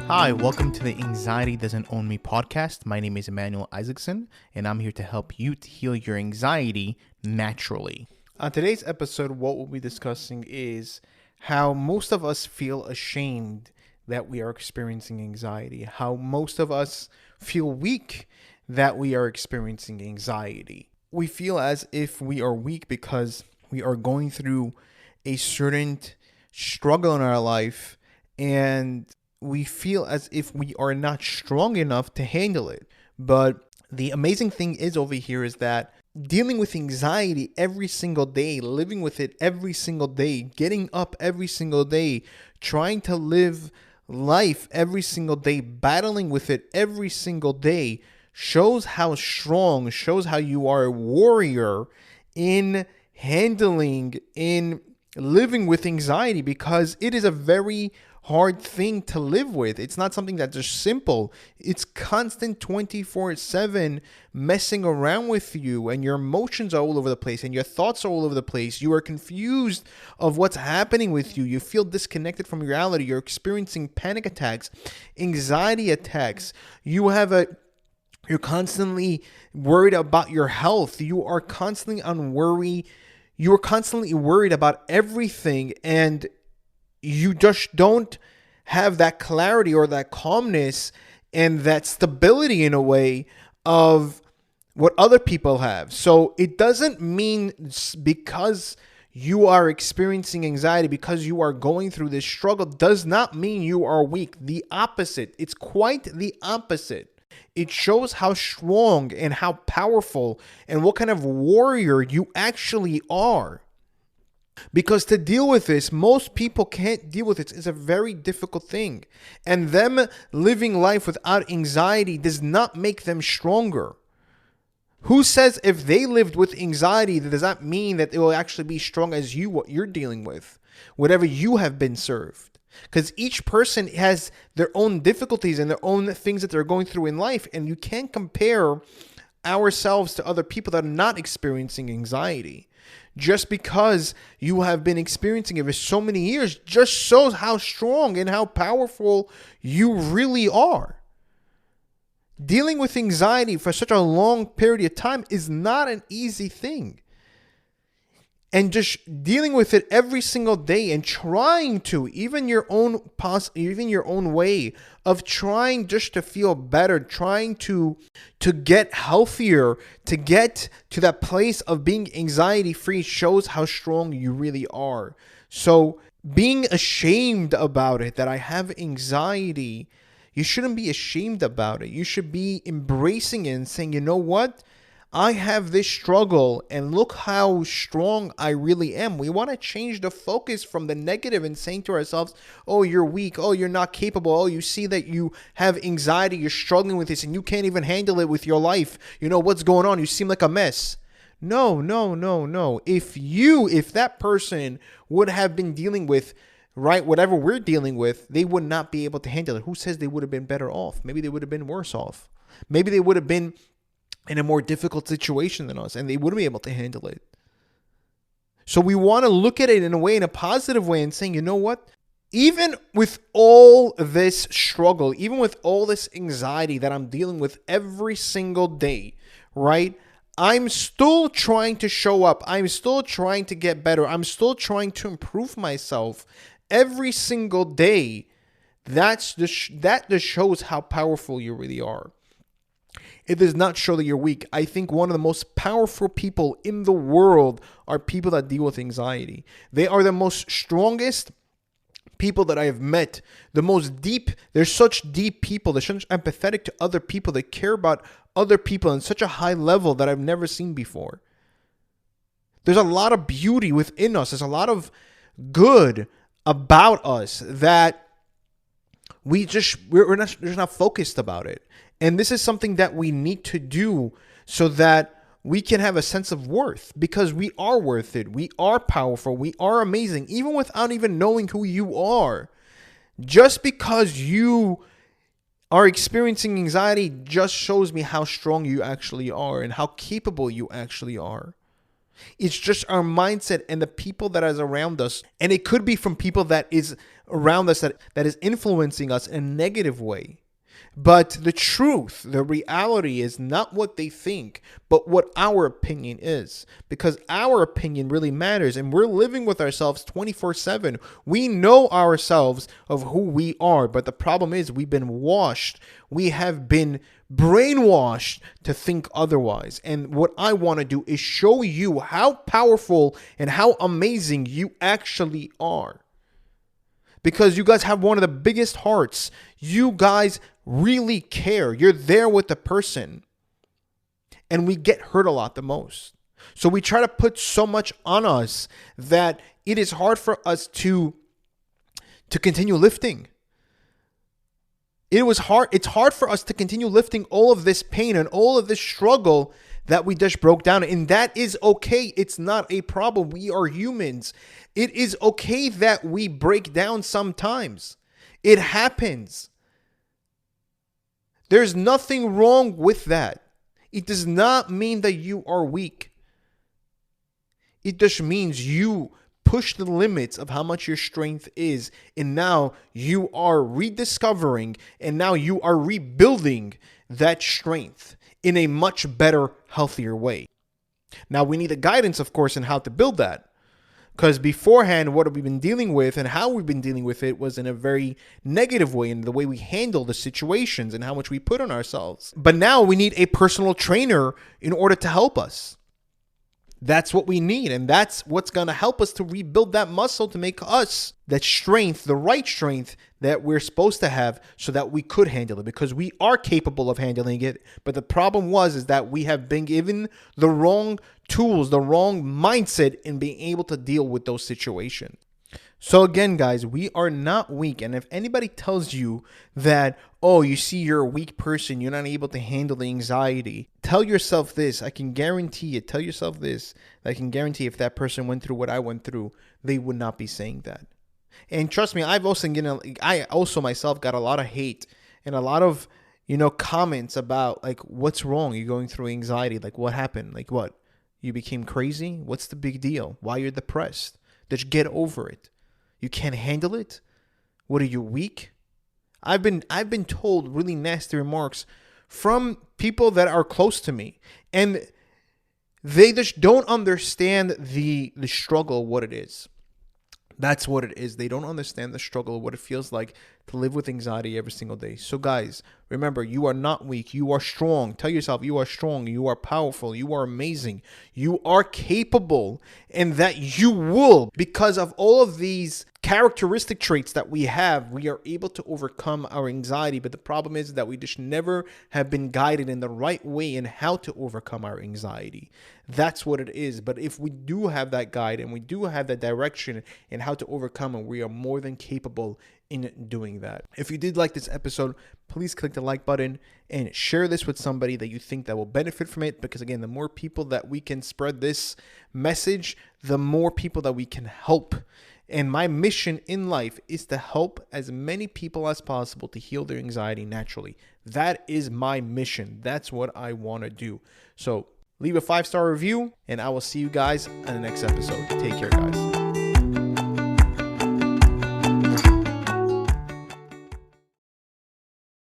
Hi, welcome to the Anxiety Doesn't Own Me podcast. My name is Emmanuel Isaacson, and I'm here to help you to heal your anxiety naturally. On today's episode, what we'll be discussing is how most of us feel ashamed that we are experiencing anxiety, how most of us feel weak that we are experiencing anxiety. We feel as if we are weak because we are going through a certain struggle in our life, and we feel as if we are not strong enough to handle it. But the amazing thing is over here is that dealing with anxiety every single day, living with it every single day, getting up every single day, trying to live life every single day, battling with it every single day, shows how strong, shows how you are a warrior in handling, in living with anxiety, because it is a very hard thing to live with. It's not something that's just simple. It's constant 24/7 messing around with you, and your emotions are all over the place and your thoughts are all over the place. You are confused of what's happening with you. You feel disconnected from reality. You're experiencing panic attacks, anxiety attacks. You're constantly worried about your health. You are constantly worried about everything, and you just don't have that clarity or that calmness and that stability in a way of what other people have. So it doesn't mean because you are experiencing anxiety, because you are going through this struggle, does not mean you are weak. The opposite. It's quite the opposite. It shows how strong and how powerful and what kind of warrior you actually are. Because to deal with this, most people can't deal with it. It's a very difficult thing. And them living life without anxiety does not make them stronger. Who says if they lived with anxiety, that does not mean that it will actually be strong as you, what you're dealing with, whatever you have been served? Because each person has their own difficulties and their own things that they're going through in life. And you can't compare ourselves to other people that are not experiencing anxiety. Just because you have been experiencing it for so many years just shows how strong and how powerful you really are. Dealing with anxiety for such a long period of time is not an easy thing. And just dealing with it every single day and trying to, even your own way of trying just to feel better, trying to get healthier, to get to that place of being anxiety free, shows how strong you really are. So being ashamed about it, that I have anxiety, you shouldn't be ashamed about it. You should be embracing it and saying, you know what? I have this struggle and look how strong I really am. We want to change the focus from the negative and saying to ourselves, oh, you're weak. Oh, you're not capable. Oh, you see that you have anxiety. You're struggling with this and you can't even handle it with your life. You know, what's going on? You seem like a mess. No. If that person would have been dealing with, right, whatever we're dealing with, they would not be able to handle it. Who says they would have been better off? Maybe they would have been worse off. Maybe they would have been in a more difficult situation than us, and they wouldn't be able to handle it. So we want to look at it in a positive way, and saying, you know what? Even with all this struggle, even with all this anxiety that I'm dealing with every single day, right? I'm still trying to show up. I'm still trying to get better. I'm still trying to improve myself every single day. That just shows how powerful you really are. It does not show that you're weak. I think one of the most powerful people in the world are people that deal with anxiety. They are the most strongest people that I have met. The most deep. They're such deep people. They're such empathetic to other people. They care about other people on such a high level that I've never seen before. There's a lot of beauty within us. There's a lot of good about us that we're not focused about it. And this is something that we need to do so that we can have a sense of worth, because we are worth it. We are powerful. We are amazing, even without even knowing who you are. Just because you are experiencing anxiety just shows me how strong you actually are and how capable you actually are. It's just our mindset and the people that is around us. And it could be from people that is around us that is influencing us in a negative way. But the truth, the reality is not what they think, but what our opinion is. Because our opinion really matters, and we're living with ourselves 24/7. We know ourselves of who we are, but the problem is we've been washed. We have been brainwashed to think otherwise. And what I want to do is show you how powerful and how amazing you actually are. Because you guys have one of the biggest hearts. You guys really care. You're there with the person. And we get hurt a lot the most. So we try to put so much on us that it is hard for us to continue lifting. It's hard for us to continue lifting all of this pain and all of this struggle that we just broke down. And that is okay. It's not a problem. We are humans. It is okay that we break down sometimes. It happens. There's nothing wrong with that. It does not mean that you are weak. It just means you push the limits of how much your strength is. And now you are rediscovering and now you are rebuilding that strength in a much better, healthier way. Now we need a guidance, of course, in how to build that. Because beforehand, what we've been dealing with and how we've been dealing with it was in a very negative way in the way we handle the situations and how much we put on ourselves. But now we need a personal trainer in order to help us. That's what we need. And that's what's going to help us to rebuild that muscle to make us that strength, the right strength that we're supposed to have so that we could handle it, because we are capable of handling it. But the problem is that we have been given the wrong tools, the wrong mindset in being able to deal with those situations. So again, guys, we are not weak. And if anybody tells you that, oh, you see, you're a weak person, you're not able to handle the anxiety, tell yourself this. I can guarantee it. Tell yourself this. I can guarantee if that person went through what I went through, they would not be saying that. And trust me, I also myself got a lot of hate and a lot of, comments about like, what's wrong? You're going through anxiety. Like, what happened? Like, what? You became crazy? What's the big deal? Why you're depressed? Just get over it. You can't handle it? What, are you weak? I've been told really nasty remarks from people that are close to me, and they just don't understand the struggle, what it is. That's what it is. They don't understand the struggle of what it feels like to live with anxiety every single day. So guys, remember, you are not weak. You are strong. Tell yourself you are strong. You are powerful. You are amazing. You are capable, and that you will, because of all of these characteristic traits that we have, we are able to overcome our anxiety. But the problem is that we just never have been guided in the right way in how to overcome our anxiety. That's what it is. But if we do have that guide and we do have that direction in how to overcome it, we are more than capable in doing that. If you did like this episode, please click the like button and share this with somebody that you think that will benefit from it. Because again, the more people that we can spread this message, the more people that we can help. And my mission in life is to help as many people as possible to heal their anxiety naturally. That is my mission. That's what I want to do. So leave a 5-star review, and I will see you guys in the next episode. Take care, guys.